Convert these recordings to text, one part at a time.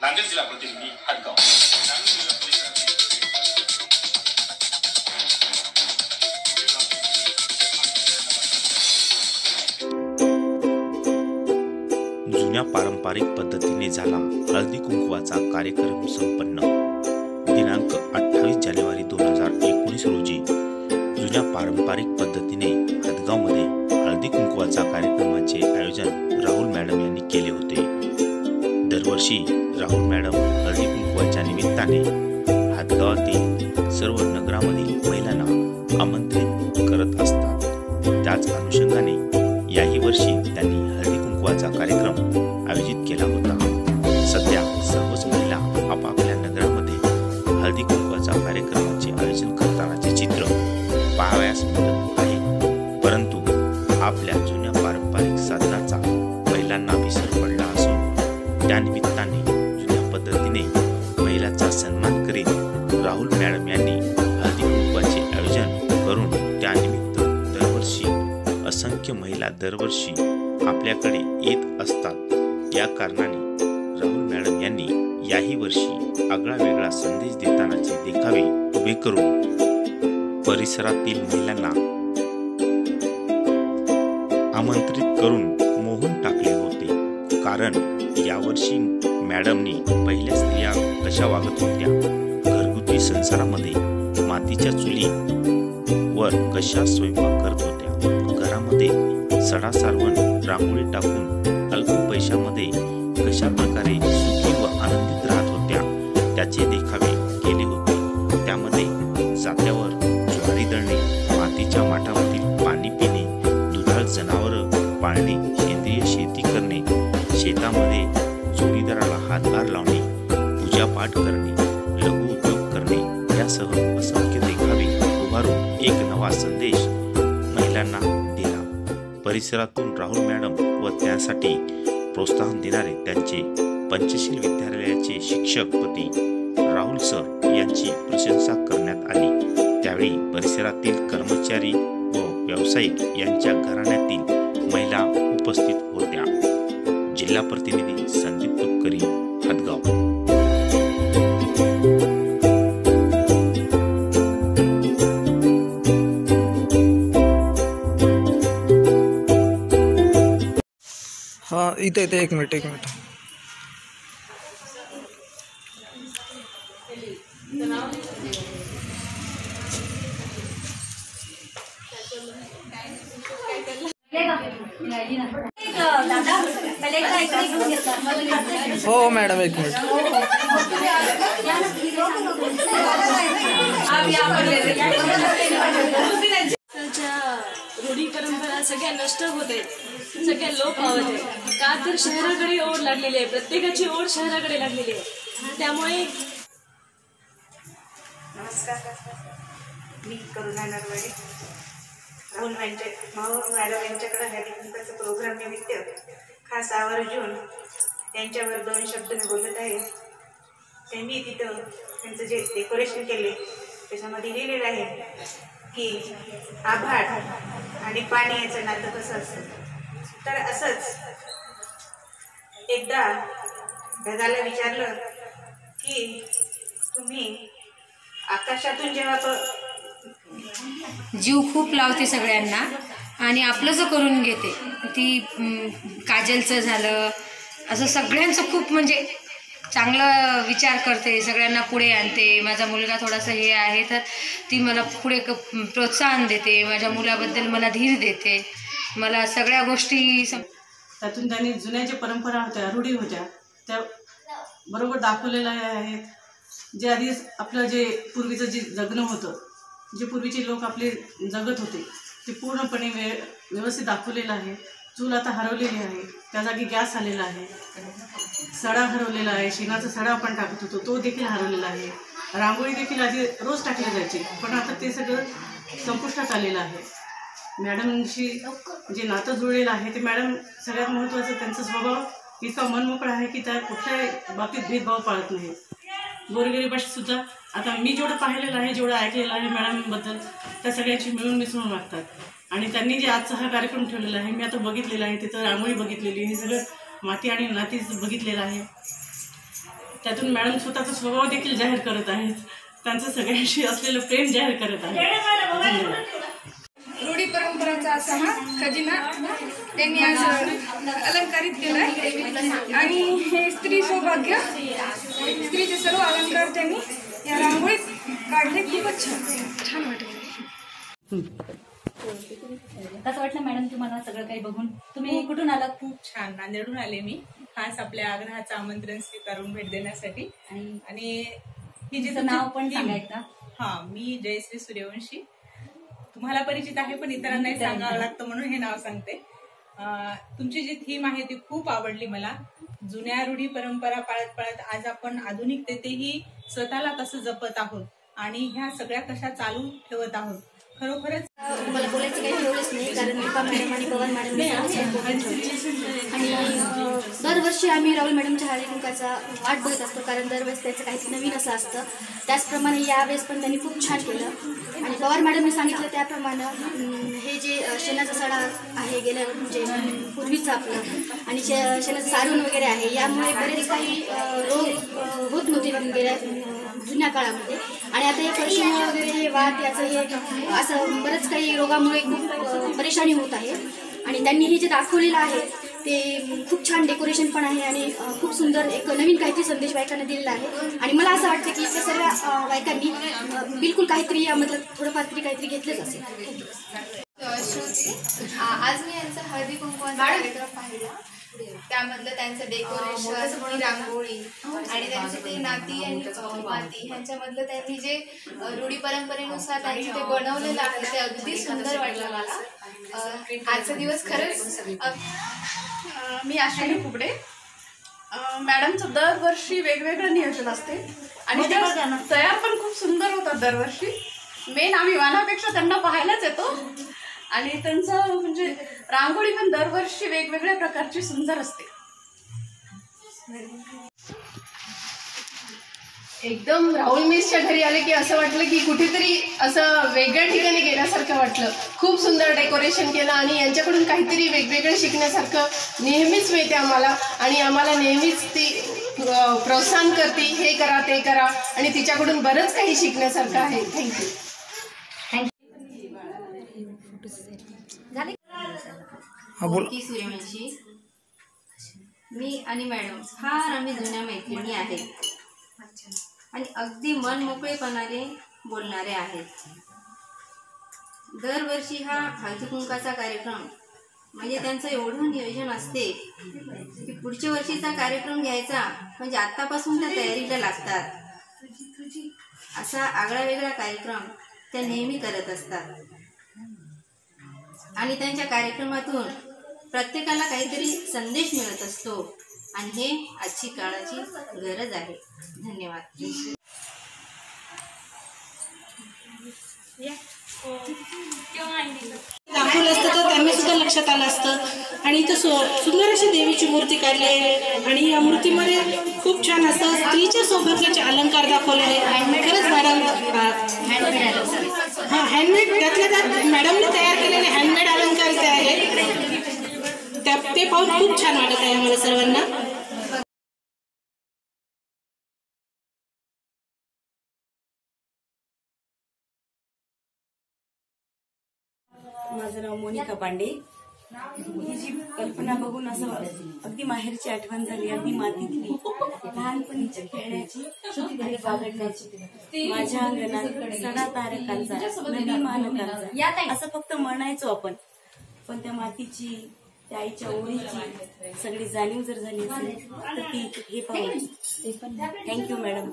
नांदेड जिल्हा प्रतिनिधी हदगाव। जुन्या पारंपरिक पद्धतीने झाला हळदी कुंकवाचा कार्यक्रम संपन्न। दिनांक 28 जानेवारी 2019 रोजी जुन्या पारंपरिक पद्धतीने हदगावमध्ये हळदी कुंकवाचा कार्यक्रमाचे आयोजन राहुल मॅडम यांनी केले होते। दरवर्षी राहुल मॅडम हळदी कुंकवाच्या निमित्ताने हदगावातील सर्व नगरामधील महिलांना आमंत्रित करत असतात। त्याच अनुषंगाने याही वर्षी त्यांनी हळदी कुंकवाचा कार्यक्रम आयोजित केला होता। सध्या सर्वच महिला आपापल्या नगरामध्ये हळदी कुंकवाचा कार्यक्रमाचे आयोजन करतानाचे चित्र पाहावयास मिळत आहे। परंतु आपल्या जुन्या पारंपरिक साधनाचा महिलांना विसर पडला असून त्यानिमित्ताने जुन्या पद्धतीने महिलांचा सन्मान करीत राहुल मॅडम यांनी हळदी कुंकवाचे आयोजन करून त्यानिमित्त दरवर्षी असंख्य महिला दरवर्षी आपल्याकडे येत असतात। या कारणाने राहुल मॅडम यांनी याही वर्षी आगळा वेगळा संदेश देतानाचे देखावे उभे करून परिसरातील महिलांना आमंत्रित करून मोहून टाकले होते। कारण यावर्षी मॅडमनी पहिल्या स्त्रिया कशा वागत होत्या, घरगुती संसारामध्ये मातीच्या चुलीवर कशा स्वयंपाक करत होत्या, घरामध्ये सडा सारवण रांगोळी टाकून अल्प पैशामध्ये कशा प्रकारे सुखी व आनंदित राहत होत्या, त्याचे देखावे केले होते। त्यामध्ये जात्यावर ज्वारी दळणे, मातीच्या माठावरील पाणी पिणे, दुधाळ जनावरं पाळणे, सेंद्रिय शेती करणे, शेतामध्ये जोडीदाराला हातभार लावणे, पूजापाठ करणे, लघु उद्योग करणे यासह असंख्य देखावे उभारून एक नवा संदेश महिलांना दिला। परिसरातून राहुल मॅडम व त्यासाठी प्रोत्साहन देणारे त्यांचे पंचशील विद्यालयाचे शिक्षकपती राहुल सर यांची प्रशंसा करण्यात आली। त्यावेळी परिसरातील कर्मचारी व व्यावसायिक यांच्या घराण्यातील महिला उपस्थित होत्या। जिल्हा प्रतिनिधी संदीप तुपकरी, हदगाव। हाँ इथे एक मिनिट हो मॅडम एक मिनिट। रूढी परंपरा सगळ्या नष्ट होत आहेत, सगळ्या लोप पावत आहेत। का तर शहराकडे ओढ लागलेली आहे, प्रत्येकाची ओढ शहराकडे लागलेली आहे। त्यामुळे नमस्कार, मी करुणा नरवडे। राहुल मॅडम यांच्याकडे हळदी कुंकवाचा प्रोग्राम निमित्त खास आवर्जून त्यांच्यावर 2 शब्द मी बोलत आहे। त्यांनी तिथं त्यांचं जे डेकोरेशन केले त्याच्यामध्ये लिहिलेलं आहे की आभाळ आणि पाणी याचं नातं कसं असतं। तर असंच एकदा ढगाला विचारलं की तुम्ही आकाशातून जेव्हा जीव खूप लावते सगळ्यांना आणि आपलंच करून घेते, ती काजलचं झालं असं सगळ्यांचं खूप म्हणजे चांगला विचार करते, सगळ्यांना पुढे आणते। माझा मुलगा थोडासा हे आहे तर ती मला पुढे प्रोत्साहन देते, माझ्या मुलाबद्दल मला धीर देते, मला सगळ्या गोष्टी त्यातून त्यांनी जुन्या ज्या परंपरा होत्या, रूढी होत्या त्या बरोबर दाखवलेल्या आहेत। जे आधी आपलं जे पूर्वीचं जे जगणं होतं, जे पूर्वीचे लोक आपले जगत होते ते पूर्णपणे व्यवस्थित दाखवलेलं आहे। चूल आता हरवलेली आहे, त्या जागी गॅस आलेला आहे, सडा हरवलेला आहे, शेणाचा सडा आपण टाकत होतो तो देखील हरवलेला आहे, रांगोळी देखील आधी रोज टाकली जायची पण आता ते सगळं संपुष्टात आलेलं आहे। मॅडमशी जे नातं जुळलेलं आहे ते मॅडम सगळ्यात महत्त्वाचं त्यांचा स्वभाव इतका मनमोकळा आहे की त्या कुठल्याही बाबतीत भेदभाव पाळत नाही। गोरगरिबाशी सुद्धा आता मी जेवढं पाहिलेलं आहे, जेवढं ऐकलेलं आहे मॅडमबद्दल, त्या सगळ्यांची मिळून मिसळून वागतात। आणि त्यांनी जे आजचा हा कार्यक्रम ठेवलेला आहे मी आता बघितलेला आहे, तिथं रांगोळी बघितलेली, हे सगळं माती आणि नातीच बघितलेलं आहे। त्यातून मॅडम स्वतःचा स्वभाव देखील जाहीर करत आहेत. त्यांचं सगळ्यांशी असलेलं प्रेम जाहीर करत आहेत. रूढी परंपराचा असा हा खजिना त्यांनी आज अलंकारित केला आहे आणि हे स्त्री सौभाग्य स्त्रीचे सर्व अलंकार त्यांनी या रांगोळीत काढले. खूपच छान वाटले. कसं वाटलं मॅडम तुम्हाला सगळं काही बघून? तुम्ही कुठून आलात? खूप छान. नांदेडहून आले मी खास आपल्या आग्रहाचं आमंत्रण स्वीकारून भेट देण्यासाठी. आणि ही जी नाव पण सांगायचं? हा, मी जयश्री सूर्यवंशी. तुम्हाला परिचित आहे पण इतरांनाही सांगावं लागतं म्हणून हे नाव सांगते. तुमची जी थीम आहे ती खूप आवडली मला. जुन्या रूढी परंपरा पाळत पाळत आज आपण आधुनिकतेतही स्वतःला कसं जपत आहोत आणि ह्या सगळ्या कशा चालू ठेवत आहोत. खरोखरच मला बोलायचं काही ठेवलंच नाही, कारण दीपा मॅडम आणि पवन मॅडम आणि दरवर्षी आम्ही राहुल मॅडमच्या हळदी कुंकाचा वाट बघत असतो, कारण दरवेळेस त्याचं काहीतरी नवीन असं असतं. त्याचप्रमाणे यावेळेस पण त्यांनी खूप छान केलं. आणि पवार मॅडमने सांगितलं त्याप्रमाणे हे जे शेणाचा सडा आहे गेल्या म्हणजे पूर्वीचं आपलं आणि शेणाचं सारून वगैरे आहे, यामुळे बरेच काही रोग होत नव्हते गेल्या जुन्या काळामध्ये. आणि आता हे परशुराम वगैरे हे वात याचं हे असं बरंच काही रोगामुळे खूप परेशानी होत आहे. आणि त्यांनी हे जे दाखवलेलं आहे ते खूप छान डेकोरेशन पण आहे आणि खूप सुंदर एक नवीन काहीतरी संदेश बायकांना दिलेला आहे. आणि मला असं वाटतं की त्या सर्व बायकांनी बिलकुल काहीतरी यामधलं थोडंफार तरी काहीतरी घेतलंच असेल. आज मी यांचा हळदी कुंकवाचा कार्यक्रम पाहिला. त्यामधलं त्यांचं डेकोरेशन, रांगोळी आणि त्यांचे ते नाती आणि माती ह्यांच्यामधलं त्यांनी जे रूढी परंपरेनुसार त्यांनी ते बनवलेलं आहे ते अगदी सुंदर वाटलं मला. आजचा दिवस खरंच. मी अश्विनी कुबडे. मॅडमचं दरवर्षी वेगवेगळं नियोजन असते आणि ते तयार पण खूप सुंदर होतात दरवर्षी. मेन आम्ही वाहनापेक्षा त्यांना पाहायलाच येतो आणि त्यांचं म्हणजे रांगोळी पण दरवर्षी वेगवेगळ्या प्रकारची सुंदर असते. एकदम राहुल मिसच्या घरी आले की असं वाटलं की कुठेतरी असं वेगळ्या ठिकाणी गेल्यासारखं वाटलं. खूप सुंदर डेकोरेशन केलं आणि यांच्याकडून काहीतरी वेगवेगळं शिकण्यासारखं नेहमीच मिळते आम्हाला आणि आम्हाला नेहमीच ती प्रोत्साहन करते, हे करा ते करा आणि तिच्याकडून बरंच काही शिकण्यासारखं आहे. थँक्यू. की सूर्यवंशी. मी आणि मॅडम फार आम्ही जुन्या मैत्रिणी आहेत आणि अगदी मन मोकळेपणाने बोलणारे आहेत. दरवर्षी हा हळदी कुंकाचा कार्यक्रम म्हणजे त्यांचं एवढं नियोजन असते की पुढच्या वर्षीचा कार्यक्रम घ्यायचा म्हणजे आत्तापासून त्या तयारीला लागतात. असा आगळा वेगळा कार्यक्रम त्या नेहमी करत असतात आणि त्यांच्या कार्यक्रमातून प्रत्येकाला काहीतरी संदेश मिळत असतो आणि हे आजची काळाची गरज आहे. धन्यवाद. दाखवलं असतं तर त्यांना सुद्धा लक्षात आलं असतं. आणि इथं सुंदर अशी देवीची मूर्ती काढली आहे आणि या मूर्तीमध्ये खूप छान असं स्त्रीच्या सौभाग्याचे अलंकार दाखवले आहे. खरंच मॅडम हां हँडमेड त्यातल्या त्यात मॅडमने तयार केलेले हँडमेड अलंकार ते आहेत ते पाहून खूप छान वाटत आहे आम्हाला सर्वांना. माझं नाव मोनिका पांडे. ही जी कल्पना बघून असं अगदी माहेरची आठवण झाली. अगदी मातीतली लहानपणीची खेळण्याची बागडण्याची माझ्या अंगणात सडा तारकांचा नवी मानकांचा असं फक्त म्हणायचो आपण, पण त्या मातीची त्या आईच्या ओळीची सगळी जाणीव जर झाली असेल तर ती हे पाहून. Thank you madam.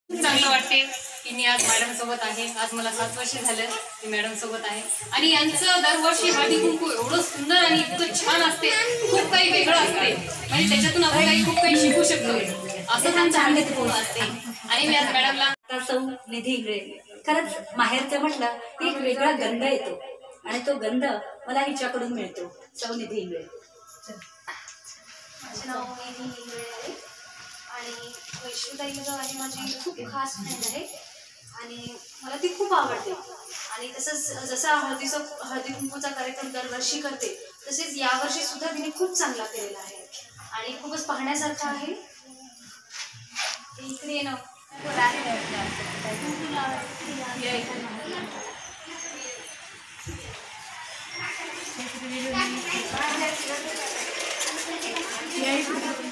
चांगलं वाटते की मी आज मॅडम सोबत आहे. आज मला 7 वर्ष झालं मी मॅडम सोबत आहे आणि यांचं दरवर्षी हळदी कुंकू एवढं सुंदर आणि इतकं छान असते. खूप काही वेगळं असते म्हणजे त्याच्यातून आपण काही खूप काही शिकू शकतो असं त्यांचं हळदी कुंकू असते. आणि मी आज मॅडमला सौ निधी इंगळे. खरंच माहेरचं म्हटलं की एक वेगळा गंध येतो आणि तो गंध मला हिच्याकडून मिळतो. सौ निधी इंगळे. माझं नाव निधी इंगळे आहे आणि वैष्णुताई आणि माझी खूप खास फ्रेंड आहे आणि मला ती खूप आवडते. आणि तसंच जसा हळदी कुंकूचा कार्यक्रम दरवर्षी करते तसेच यावर्षी सुद्धा तिने खूप चांगला केलेला आहे आणि खूपच पाहण्यासारखं आहे. इकडे ये ना. या